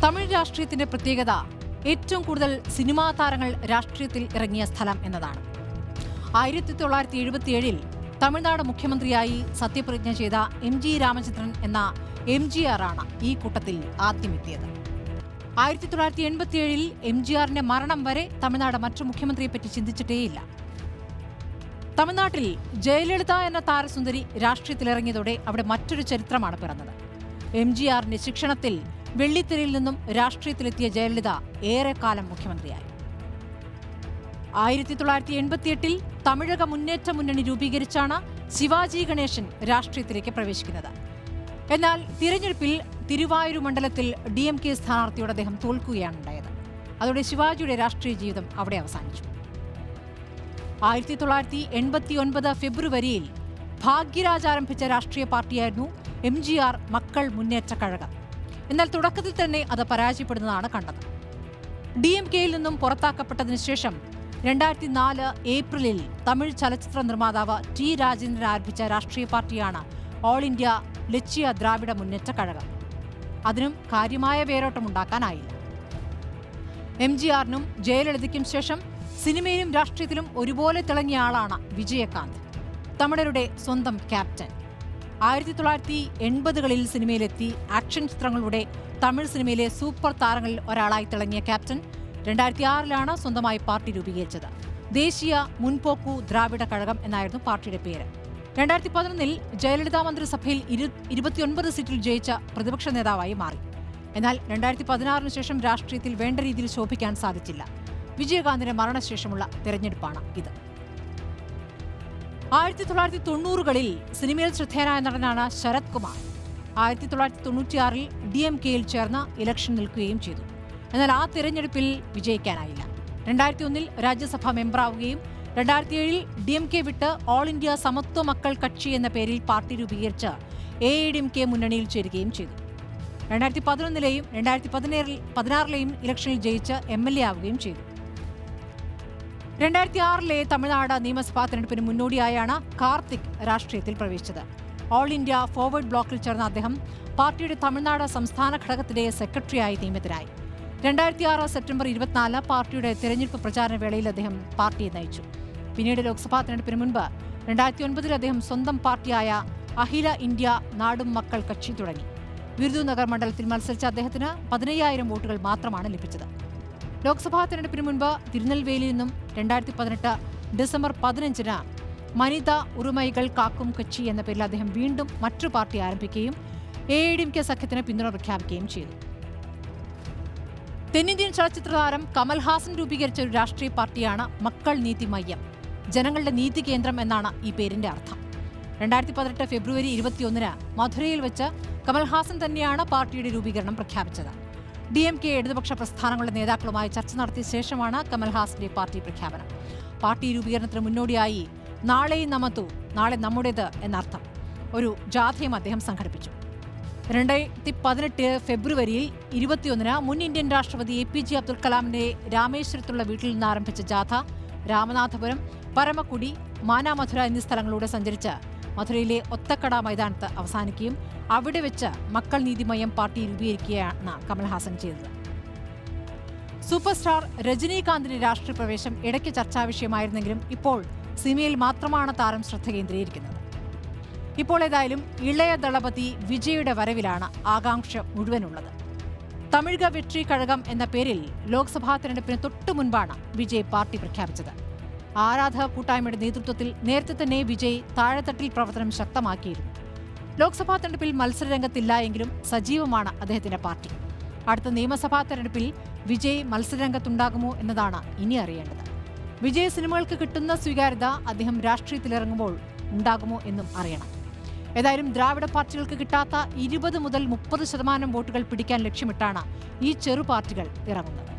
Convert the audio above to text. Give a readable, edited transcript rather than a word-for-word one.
തമിഴ് രാഷ്ട്രീയത്തിന്റെ പ്രത്യേകത ഏറ്റവും കൂടുതൽ സിനിമാ താരങ്ങൾ രാഷ്ട്രീയത്തിൽ ഇറങ്ങിയ സ്ഥലം എന്നതാണ്. 1977 തമിഴ്നാട് മുഖ്യമന്ത്രിയായി സത്യപ്രതിജ്ഞ ചെയ്ത MG രാമചന്ദ്രൻ എന്ന MGR ആണ് ഈ കൂട്ടത്തിൽ ആദ്യമെത്തിയത്. 1987 MGRന്റെ മരണം വരെ തമിഴ്നാട് മറ്റു മുഖ്യമന്ത്രിയെപ്പറ്റി ചിന്തിച്ചിട്ടേയില്ല. തമിഴ്നാട്ടിൽ ജയലളിത എന്ന താരസുന്ദരി രാഷ്ട്രീയത്തിലിറങ്ങിയതോടെ അവിടെ മറ്റൊരു ചരിത്രമാണ് പിറന്നത്. MGRന്റെ ശിക്ഷണത്തിൽ വെള്ളിത്തെരയിൽ നിന്നും രാഷ്ട്രീയത്തിലെത്തിയ ജയലളിത ഏറെക്കാലം മുഖ്യമന്ത്രിയായി. 1988 തമിഴക മുന്നേറ്റ മുന്നണി രൂപീകരിച്ചാണ് ശിവാജി ഗണേശൻ രാഷ്ട്രീയത്തിലേക്ക് പ്രവേശിക്കുന്നത്. എന്നാൽ തിരഞ്ഞെടുപ്പിൽ തിരുവായൂർ മണ്ഡലത്തിൽ DMK സ്ഥാനാർത്ഥിയോട് അദ്ദേഹം തോൽക്കുകയാണ് ഉണ്ടായത്. അതോടെ ശിവാജിയുടെ രാഷ്ട്രീയ ജീവിതം അവിടെ അവസാനിച്ചു. 1989 ഫെബ്രുവരിയിൽ ഭാഗ്യരാജ് ആരംഭിച്ച രാഷ്ട്രീയ പാർട്ടിയായിരുന്നു MGR മക്കൾ മുന്നേറ്റ കഴകം. എന്നാൽ തുടക്കത്തിൽ തന്നെ അത് പരാജയപ്പെടുന്നതാണ് കണ്ടത്. DMKയിൽ നിന്നും പുറത്താക്കപ്പെട്ടതിനു ശേഷം 2004 ഏപ്രിലിൽ തമിഴ് ചലച്ചിത്ര നിർമ്മാതാവ് T. രാജേന്ദ്രൻ ആരംഭിച്ച രാഷ്ട്രീയ പാർട്ടിയാണ് ഓൾ ഇന്ത്യ ലക്ഷ്യ ദ്രാവിഡ മുന്നേറ്റ കഴകം. അതിനും കാര്യമായ വേരോട്ടമുണ്ടാക്കാനായില്ല. MGRനും ജയലളിതയ്ക്കും ശേഷം സിനിമയിലും രാഷ്ട്രീയത്തിലും ഒരുപോലെ തിളങ്ങിയ ആളാണ് വിജയകാന്ത്, തമിഴരുടെ സ്വന്തം ക്യാപ്റ്റൻ. 1980കളിൽ സിനിമയിലെത്തി ആക്ഷൻ ചിത്രങ്ങളുടെ തമിഴ് സിനിമയിലെ സൂപ്പർ താരങ്ങളിൽ ഒരാളായി തിളങ്ങിയ ക്യാപ്റ്റൻ 2006 സ്വന്തമായി പാർട്ടി രൂപീകരിച്ചത്. ദേശീയ മുൻപോക്കു ദ്രാവിഡ കഴകം എന്നായിരുന്നു പാർട്ടിയുടെ പേര്. 2011 ജയലളിത മന്ത്രിസഭയിൽ 29 സീറ്റിൽ ജയിച്ച പ്രതിപക്ഷ നേതാവായി മാറി. എന്നാൽ 2016 ശേഷം രാഷ്ട്രീയത്തിൽ വേണ്ട രീതിയിൽ ശോഭിക്കാൻ സാധിച്ചില്ല. വിജയകാന്തിന്റെ മരണശേഷമുള്ള തെരഞ്ഞെടുപ്പാണ് ഇത്. 1990കളിൽ സിനിമയിൽ ശ്രദ്ധേയനായ നടനാണ് ശരത് കുമാർ. 1996 DMKയിൽ ചേർന്ന് ഇലക്ഷൻ നിൽക്കുകയും ചെയ്തു. എന്നാൽ ആ തിരഞ്ഞെടുപ്പിൽ വിജയിക്കാനായില്ല. 2001 രാജ്യസഭാ മെമ്പറാവുകയും 2007 DMK വിട്ട് ഓൾ ഇന്ത്യ സമത്വ മക്കൾ കക്ഷി എന്ന പേരിൽ പാർട്ടി രൂപീകരിച്ച് AIDMK മുന്നണിയിൽ ചേരുകയും ചെയ്തു. 2011 2016 ഇലക്ഷനിൽ ജയിച്ച് MLA ആവുകയും ചെയ്തു. 2006 തമിഴ്നാട് നിയമസഭാ തെരഞ്ഞെടുപ്പിന് മുന്നോടിയായാണ് കാർത്തിക് രാഷ്ട്രീയത്തിൽ പ്രവേശിച്ചത്. ഓൾ ഇന്ത്യ ഫോർവേഡ് ബ്ലോക്കിൽ ചേർന്ന അദ്ദേഹം പാർട്ടിയുടെ തമിഴ്നാട് സംസ്ഥാന ഘടകത്തിന്റെ സെക്രട്ടറിയായി നിയമിതനായി. 2006 സെപ്റ്റംബർ 24 പാർട്ടിയുടെ തെരഞ്ഞെടുപ്പ് പ്രചാരണ വേളയിൽ അദ്ദേഹം പാർട്ടിയെ നയിച്ചു. പിന്നീട് ലോക്സഭാ തെരഞ്ഞെടുപ്പിന് മുൻപ് 2009 അദ്ദേഹം സ്വന്തം പാർട്ടിയായ അഖില ഇന്ത്യ നാടും മക്കൾ കക്ഷി തുടങ്ങി. വിരുദുനഗർ മണ്ഡലത്തിൽ മത്സരിച്ച അദ്ദേഹത്തിന് 15,000 വോട്ടുകൾ മാത്രമാണ് ലഭിച്ചത്. ലോക്സഭാ തെരഞ്ഞെടുപ്പിന് മുൻപ് തിരുനെൽവേലിയിൽ നിന്നും 2018 ഡിസംബർ 15 മനിത ഉറുമൈകൾ കാക്കും കക്ഷി എന്ന പേരിൽ അദ്ദേഹം വീണ്ടും മറ്റു പാർട്ടി ആരംഭിക്കുകയും AIDMK സഖ്യത്തിന് പിന്തുണ പ്രഖ്യാപിക്കുകയും ചെയ്തു. തെന്നിന്ത്യൻ ചലച്ചിത്ര താരം കമൽഹാസൻ രൂപീകരിച്ച ഒരു രാഷ്ട്രീയ പാർട്ടിയാണ് മക്കൾ നീതി മയ്യം. ജനങ്ങളുടെ നീതി കേന്ദ്രം എന്നാണ് ഈ പേരിന്റെ അർത്ഥം. 2018 ഫെബ്രുവരി 21 മധുരയിൽ വെച്ച് കമൽഹാസൻ തന്നെയാണ് പാർട്ടിയുടെ രൂപീകരണം പ്രഖ്യാപിച്ചത്. DMK ഇടതുപക്ഷ പ്രസ്ഥാനങ്ങളുടെ നേതാക്കളുമായി ചർച്ച നടത്തിയ ശേഷമാണ് കമൽഹാസന്റെ പാർട്ടി പ്രഖ്യാപനം. പാർട്ടി രൂപീകരണത്തിന് മുന്നോടിയായി നാളെ നമതു, നാളെ നമ്മുടേത് എന്നർത്ഥം ഒരു ജാഥയും അദ്ദേഹം സംഘടിപ്പിച്ചു. 2018 ഫെബ്രുവരിയിൽ 21 മുൻ ഇന്ത്യൻ രാഷ്ട്രപതി APJ അബ്ദുൽ കലാമിന്റെ രാമേശ്വരത്തുള്ള വീട്ടിൽ നിന്ന് ആരംഭിച്ച ജാഥ രാമനാഥപുരം, പരമക്കുടി, മാനാമധുര എന്നീ സ്ഥലങ്ങളിലൂടെ സഞ്ചരിച്ച് മധുരയിലെ ഒത്തക്കട മൈതാനത്ത് അവസാനിക്കുകയും അവിടെ വെച്ച് മക്കൾ നീതിമയം പാർട്ടി രൂപീകരിക്കുകയാണ് കമൽഹാസൻ ചെയ്തത്. സൂപ്പർ സ്റ്റാർ രജനീകാന്തിന്റെ രാഷ്ട്രീയ പ്രവേശം ഇടയ്ക്ക് ചർച്ചാ വിഷയമായിരുന്നെങ്കിലും ഇപ്പോൾ സിനിമയിൽ മാത്രമാണ് താരം ശ്രദ്ധ കേന്ദ്രീകരിക്കുന്നത്. ഇപ്പോൾ ഏതായാലും ഇളയ ദളപതി വിജയുടെ വരവിലാണ് ആകാംക്ഷ മുഴുവനുള്ളത്. തമിഴക വെട്രി കഴകം എന്ന പേരിൽ ലോക്സഭാ തെരഞ്ഞെടുപ്പിന് തൊട്ടു മുൻപാണ് വിജയ് പാർട്ടി പ്രഖ്യാപിച്ചത്. ആരാധക കൂട്ടായ്മയുടെ നേതൃത്വത്തിൽ നേരത്തെ തന്നെ വിജയ് താഴെത്തട്ടിൽ പ്രവർത്തനം ശക്തമാക്കിയിരുന്നു. ലോക്സഭാ തെരഞ്ഞെടുപ്പിൽ മത്സരരംഗത്തില്ല എങ്കിലും സജീവമാണ് അദ്ദേഹത്തിന്റെ പാർട്ടി. അടുത്ത നിയമസഭാ തെരഞ്ഞെടുപ്പിൽ വിജയ് മത്സരരംഗത്തുണ്ടാകുമോ എന്നതാണ് ഇനി അറിയേണ്ടത്. വിജയ് സിനിമകൾക്ക് കിട്ടുന്ന സ്വീകാര്യത അദ്ദേഹം രാഷ്ട്രീയത്തിലിറങ്ങുമ്പോൾ ഉണ്ടാകുമോ എന്നും അറിയണം. ഏതായാലും ദ്രാവിഡ പാർട്ടികൾക്ക് കിട്ടാത്ത 20 മുതൽ 30% വോട്ടുകൾ പിടിക്കാൻ ലക്ഷ്യമിട്ടാണ് ഈ ചെറു പാർട്ടികൾ ഇറങ്ങുന്നത്.